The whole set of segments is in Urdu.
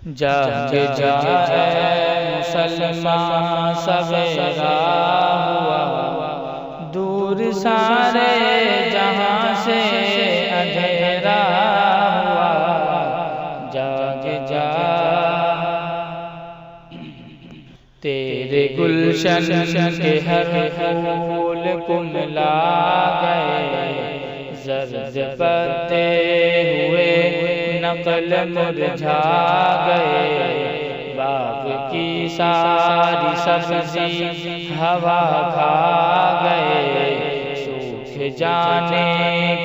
جاگ جائے مسلمان سویرا ہوا، دور سارے جہاں سے اندھیرا ہوا، جاگ جا تیرے گلشن کے ہر پھول کملا گئے، زرد پتے ہوئے نقل مرجھا گئے، باغ کی ساری سبزی ہوا کھا گئے، سوکھ جانے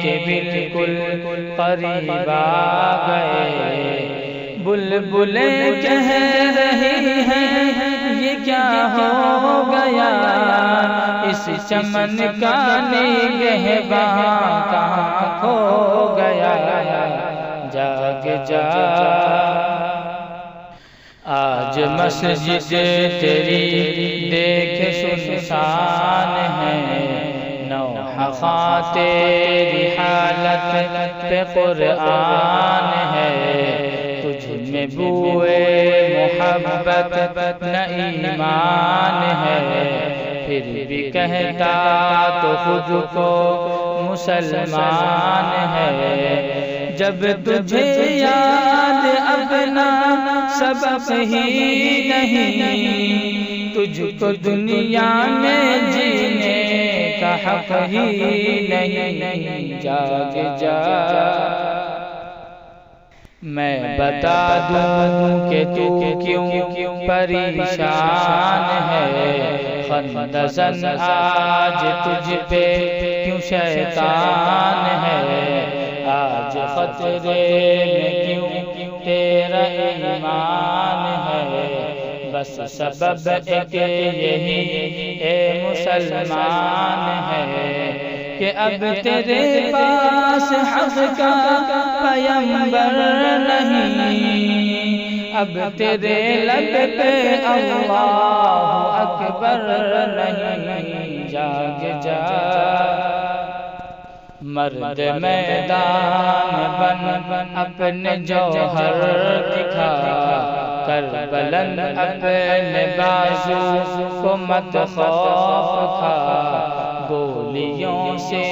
کے بالکل قریب آ گئے، بلبلیں کہہ رہی ہیں یہ کیا ہو گیا، اس چمن کا نگہباں کہاں کھو گیا، جاگ جا آج مسجد تیری دیکھ سنسان ہے، نوحہ تیری حالت پہ قرآن ہے، تجھ میں بوئے محبت نہ ایمان ہے، پھر بھی کہتا تو خود کو مسلمان ہے، جب تجھے یاد اپنا سبق ہی نہیں، تجھ کو دنیا میں جینے کا حق ہی نہیں، جاگ جا میں بتا دوں کہ تو کیوں پریشان ہے، خندزن آج تجھ پہ کیوں شیطان ہے، آج خطرے میں کیوں تیرا ایمان ہے، بس سبب ایک یہی اے مسلمان ہے کہ اب تیرے پاس حق کا پیغمبر نہیں، اب تیرے لب پہ اللہ اکبر نہیں، جاگ جا مرد میدان بن اپنے جوہر دکھا کر بلند اپنے بازو کو مت خوف کھا، گولیوں سے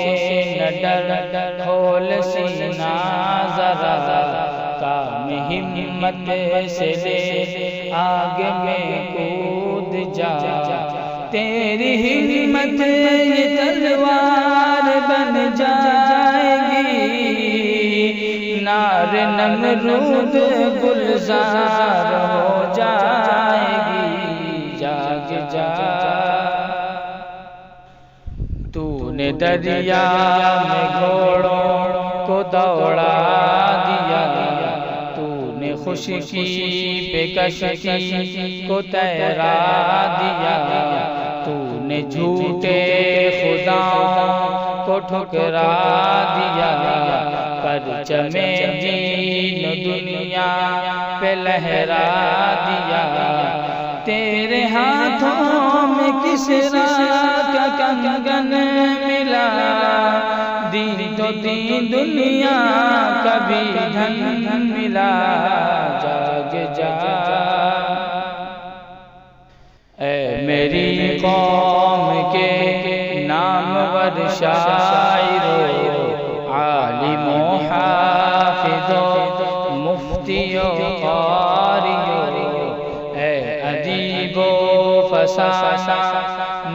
نہ ڈر کھول سینہ ذرا، کام ہمت سے لے آگے میں کود جا، تیری ہمت یہ تلوار بن جائے گی، نار نمرود گلزار ہو جائے گی، جاگ جا تو نے دریا میں گھوڑوں کو دوڑا دیا، تو نے خشکی پہ کشتی کو تیرا دیا، تو نے جھوٹے خداؤں کو ٹھکرا دیا، پرچم دین و دنیا پہ لہرا دیا، تیرے ہاتھوں میں کسرا کا کنگن ملا، دین تو دین دنیا کا بھی دھن ملا، جاگ جا اے میری قوم کے نامور شاعرو، عالم و حافظ و مفتی و قاریو، اے ادیب و فسانہ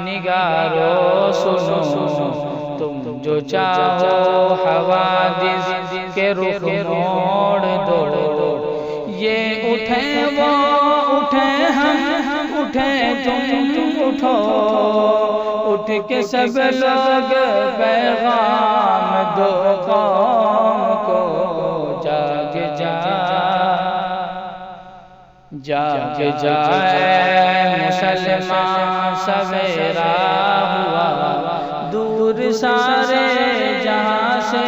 نگارو سنو، تم جو چاہو حوادث کے رخ موڑ دو، یہ اٹھے وہ اٹھے ہم اٹھے تم اٹھو، اٹھ کے سب لوگ پیغام دو قوم کو، جاگ جا جاگ جائے مسلمان سویرا ہوا، دور سارے جہاں سے